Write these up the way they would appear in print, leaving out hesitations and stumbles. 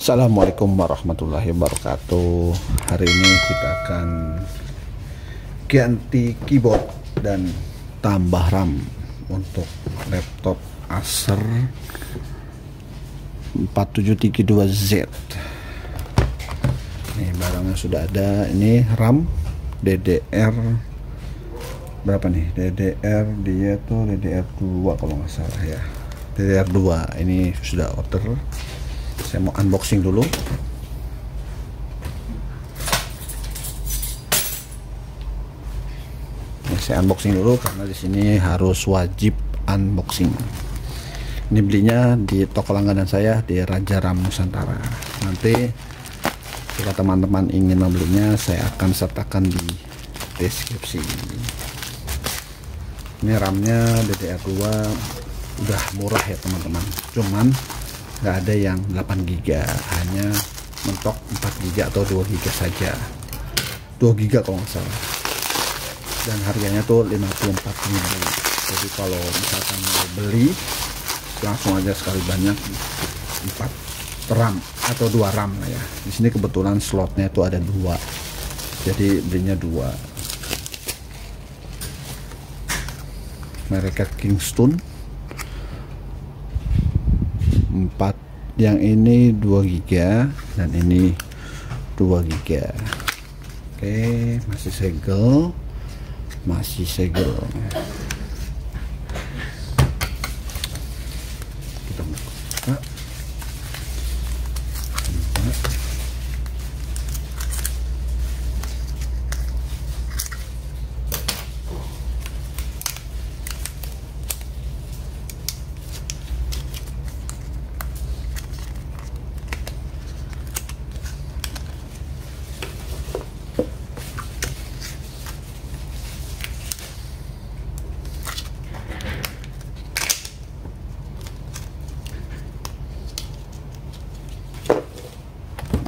Assalamualaikum warahmatullahi wabarakatuh. Hari ini kita akan ganti keyboard dan tambah RAM untuk laptop Acer 4732Z. Ini barangnya sudah ada. Ini RAM DDR berapa nih? DDR dia tuh DDR2 kalau nggak salah ya. DDR2 ini sudah order. Saya mau unboxing dulu. Nah, saya unboxing dulu karena di sini harus wajib unboxing. Ini belinya di toko langganan saya di Raja Ram Nusantara. Nanti jika teman-teman ingin membelinya, saya akan sertakan di deskripsi. Ini RAM-nya DDR2 udah murah ya teman-teman. Cuman nggak ada yang 8 GB, hanya mentok 4 GB atau 2 GB saja. 2 GB kalau nggak salah. Dan harganya tuh 54.000. Jadi kalau misalkan mau beli, langsung aja sekali banyak 4 RAM atau 2 RAM lah ya. Di sini kebetulan slotnya itu ada 2. Jadi belinya 2. Mereka Kingston 4, yang ini 2 GB dan ini 2 GB. Oke, masih segel. Kita buka.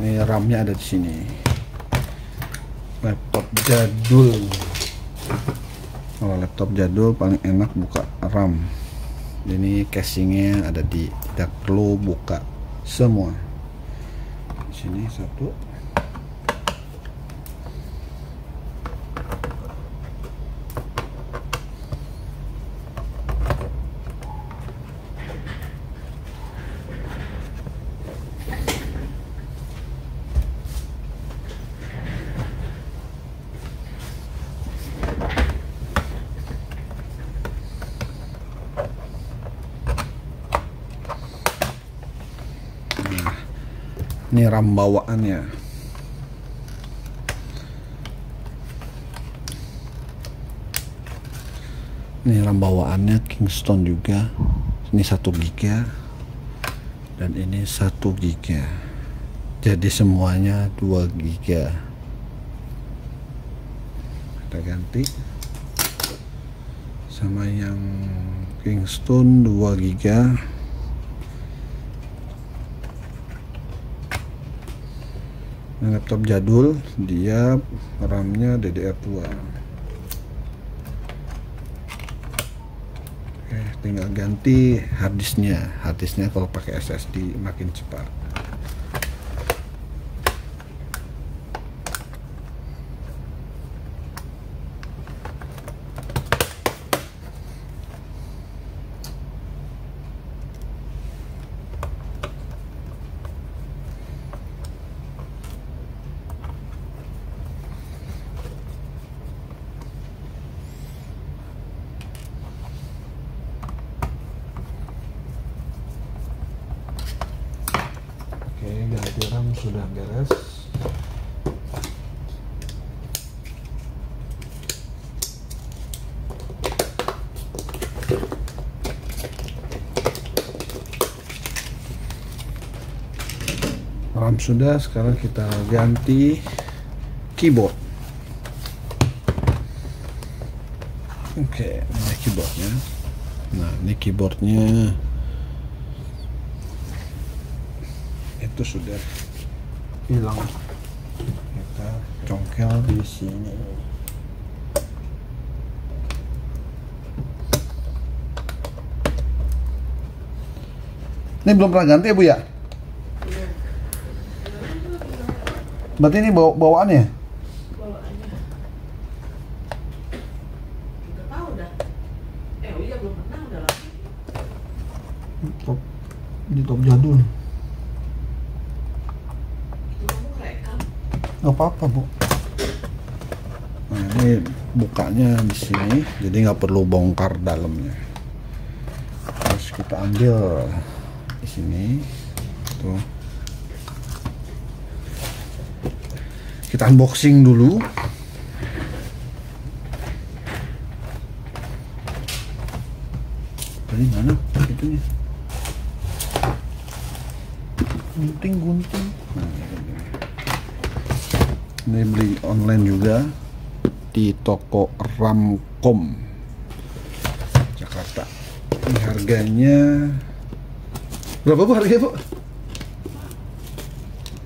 Ini RAM-nya ada di sini. Laptop jadul. Kalau laptop jadul paling enak buka RAM. Ini casingnya ada di, tidak perlu buka semua. Di sini satu. Ini RAM bawaannya. Ini RAM bawaannya Kingston juga. Ini 1 GB dan ini 1 GB. Jadi semuanya 2 GB. Kita ganti sama yang Kingston 2 GB. Laptop jadul, dia RAM-nya DDR2. Oke, tinggal ganti harddisknya. Harddisknya kalau pakai SSD makin cepat. Ganti RAM sudah beres. RAM sudah, sekarang kita ganti keyboard. Oke, ini keyboardnya. Nah, ini keyboardnya itu sudah hilang. Kita congkel di sini. Ini belum pernah ganti ya Bu ya? Berarti ini bawaannya? Bawaannya. Udah tahu dah. Iya belum pernah udah lama. Top. Ini top jadul. Itu kamu rekam. Gak apa-apa, Bu. Nah, ini bukanya di sini, jadi nggak perlu bongkar dalamnya. Terus kita ambil di sini, tuh. Kita unboxing dulu. Tadi mana itunya? Gunting. Nah, ini beli online juga di toko Ramcom Jakarta. Ini harganya berapa, Bu, harganya, Bu?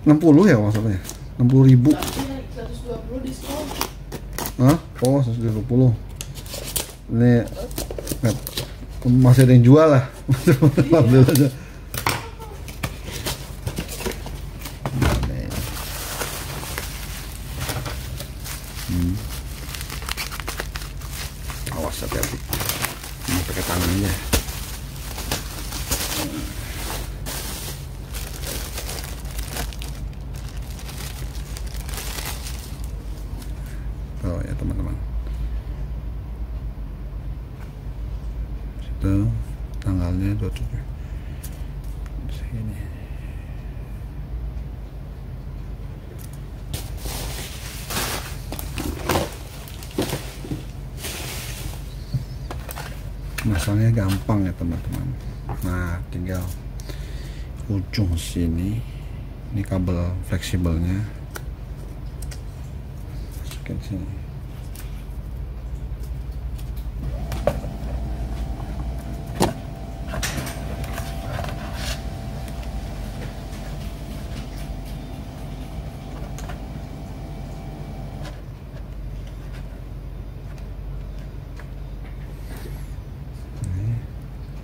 60 ya maksudnya? 60.000. 120 diskon. Hah? Oh, 120. Ini masih ada yang jual lah. Ambil aja. Awas, hati-hati. Ini pakai tangannya. Oh ya teman-teman. Itu tanggalnya 27. Sini. Masangnya gampang ya teman-teman. Nah, tinggal ujung sini, ini kabel fleksibelnya, masukin sini.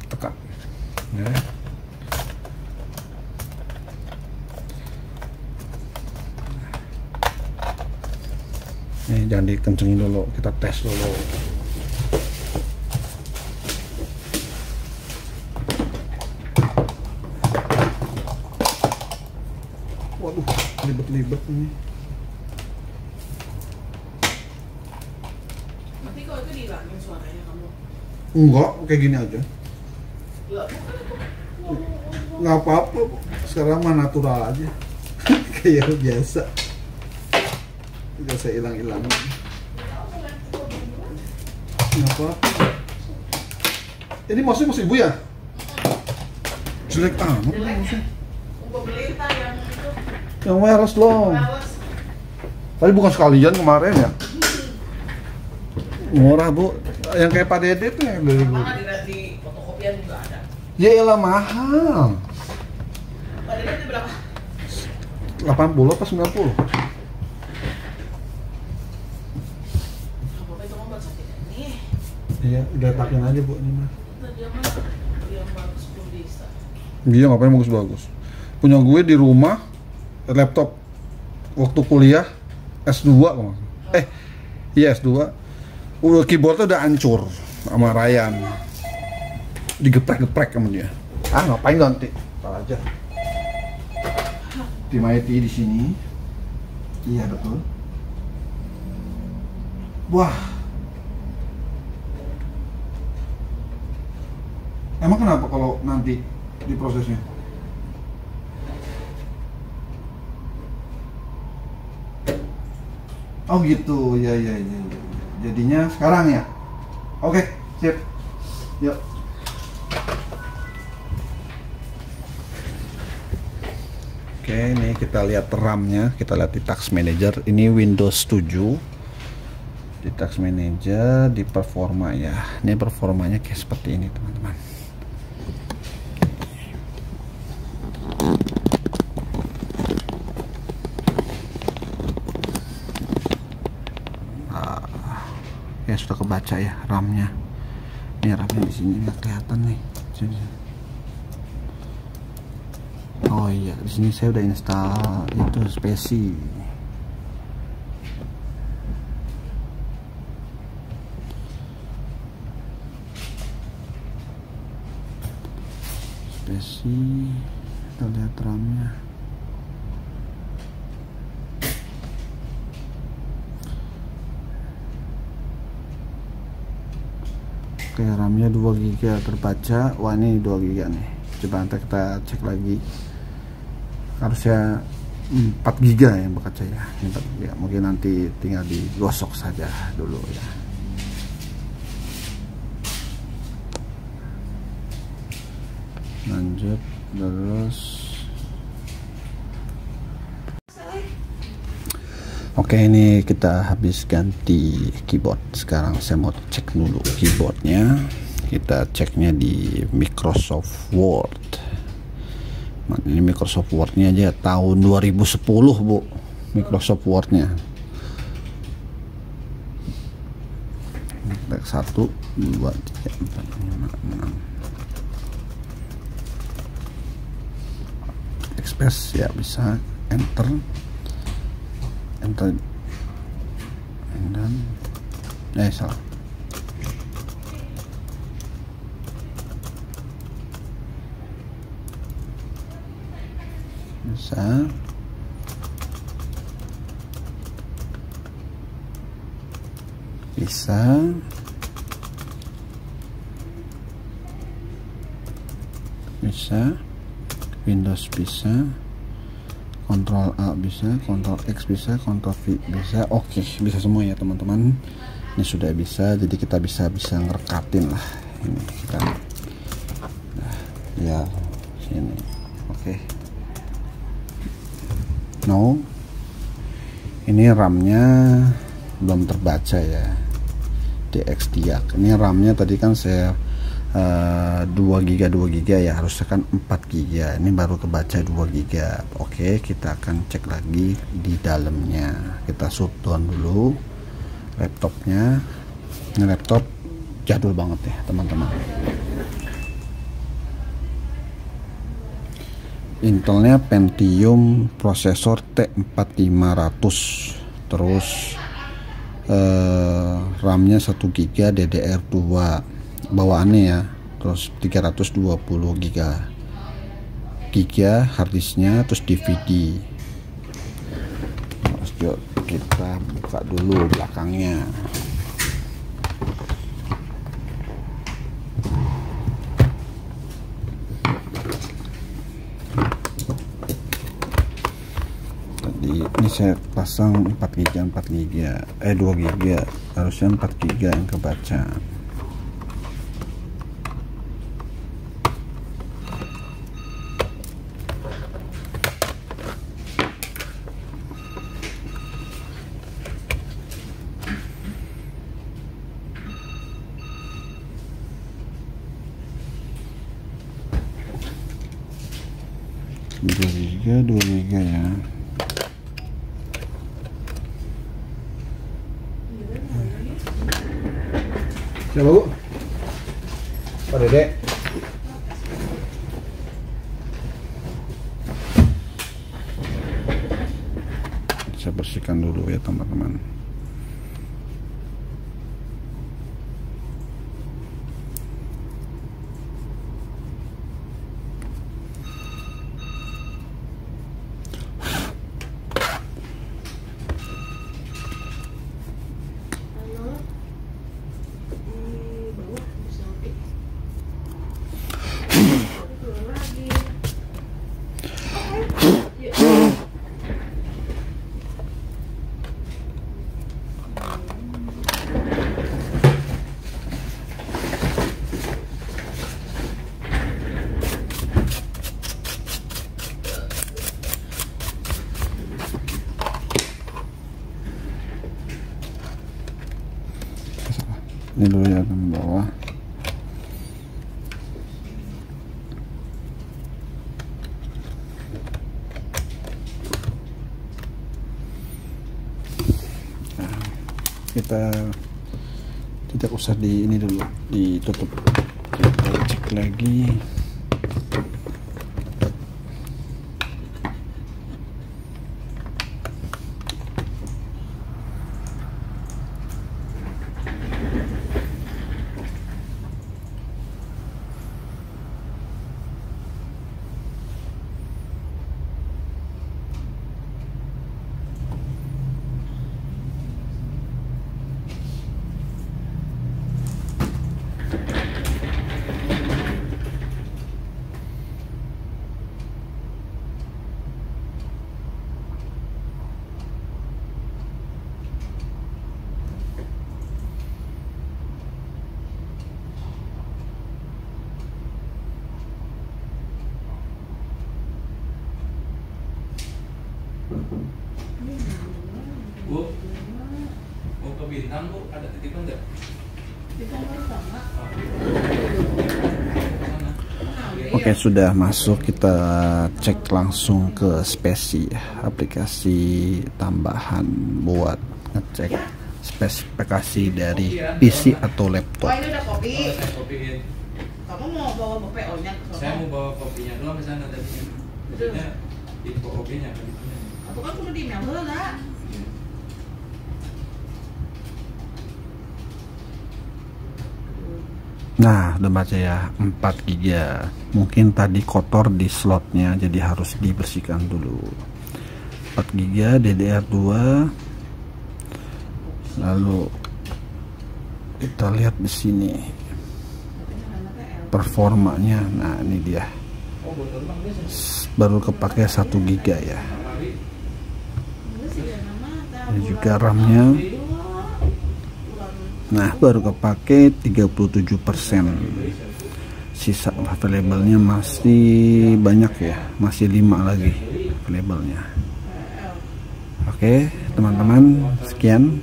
Tekan ya. Nih, jangan dikencengin dulu, kita tes dulu. Waduh, libet-libet ini. Nanti kalau itu dihilangin suaranya kamu. Enggak, kayak gini aja. Ya, bukan itu. Nggak apa-apa, sekarang mah natural aja. Kayak biasa. Tidak saya hilang-hilangin. Nggak apa-apa. Ini maksudnya masih Ibu ya? Jelek amat maksudnya. Gua beli tah yang itu. Yang wireless dong. Wireless. Tadi bukan sekalian kemarin ya? Murah, Bu. Yang kayak Pak Dede tuh yang dari Bu. Mana di fotokopian juga ada. Ya elah, mahal. Pak Dede itu berapa? 80 apa 90? Apa itu mau sakit ini? Iya, diletakin aja, Bu, ini mah. Dia mah yang bagus belum bisa. Iya, ngapain bagus-bagus. Punya gue di rumah laptop waktu kuliah S2 kok. Iya S2. Udah keyboardnya udah hancur sama Ryan. Digeprek-geprek sama dia. Ah, ngapain ganti? Entar aja. Tim IT di sini. Iya, betul. Wah. Emang kenapa kalau nanti diprosesnya? Oh gitu, ya. Jadinya sekarang ya? Oke, sip. Yuk. Oke, ini kita lihat RAM-nya, kita lihat di Task Manager. Ini Windows 7. Di Task Manager, di performa ya. Ini performanya kayak seperti ini, teman-teman. Ya sudah kebaca ya RAM-nya. Ini RAM-nya di sini nggak kelihatan nih. Sini. Oh iya, di sini saya udah install itu spesi. spesi, kita lihat RAM-nya. Oke, RAM-nya 2 GB terbaca. Wah, ini 2 GB nih. Coba nanti kita cek lagi. Harusnya 4 GB yang berkaca ya. Ini 4 GB. Mungkin nanti tinggal digosok saja dulu ya. Lanjut terus. Oke, ini kita habis ganti keyboard. Sekarang saya mau cek dulu keyboardnya. Kita ceknya di Microsoft Word. Ini Microsoft Word-nya aja tahun 2010 Bu, Microsoft Word-nya. 1, 2, 3, 4, 5, 6. Express ya bisa, enter, dan salah. bisa Windows bisa, Ctrl A bisa, Ctrl X bisa, Ctrl V bisa. Oke, bisa semua ya teman-teman. Ini sudah bisa, jadi kita bisa ngerekatin lah. Ini kita ya sini. Oke. No, ini RAM-nya belum terbaca ya, DX Ini RAM-nya tadi kan saya 2 GB ya, harusnya kan 4 GB. Ini baru kebaca 2 GB. Oke, kita akan cek lagi di dalamnya. Kita shutdown dulu laptopnya. Ini laptop jadul banget ya teman-teman. Intelnya Pentium, prosesor T4500, terus RAM-nya 1 GB DDR2 bawaannya ya, terus 320 GB harddisknya, terus DVD. Terus yuk kita buka dulu belakangnya. Ini saya pasang 4 GB, 2 GB, harusnya 4 GB yang kebaca. Dua giga ya. Siapa Bu? Pak Dede. Saya bersihkan dulu ya teman-teman. Ini dulu ya ke bawah. Nah, kita tidak usah di ini dulu, ditutup. Kita cek lagi. Bu, mau ke Bintang Bu, ada titipan nggak? Oke, sudah masuk. Kita cek langsung ke Spesi, aplikasi tambahan buat ngecek spesifikasi dari PC atau laptop. Wah, ini udah kopi. Oh, saya kopiin. Kamu mau bawa PO-nya ke sana? Saya mau bawa kopinya doang ke sana tadinya. Maksudnya info kopinya kan itu. Aku kan kudu di email dulu lah. Nah, udah baca ya, 4 GB. Mungkin tadi kotor di slotnya, jadi harus dibersihkan dulu. 4 GB DDR2. Lalu kita lihat di sini performanya. Nah, ini dia. Baru kepake 1 GB ya. Ini juga RAM-nya. Nah, baru kepake 37%. Sisa available-nya masih banyak ya, masih 5 lagi available-nya. Oke, teman-teman, sekian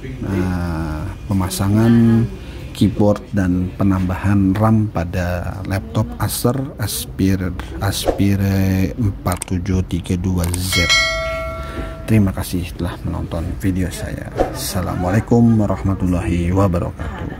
pemasangan keyboard dan penambahan RAM pada laptop Acer Aspire 4732Z. Terima kasih telah menonton video saya. Assalamualaikum warahmatullahi wabarakatuh.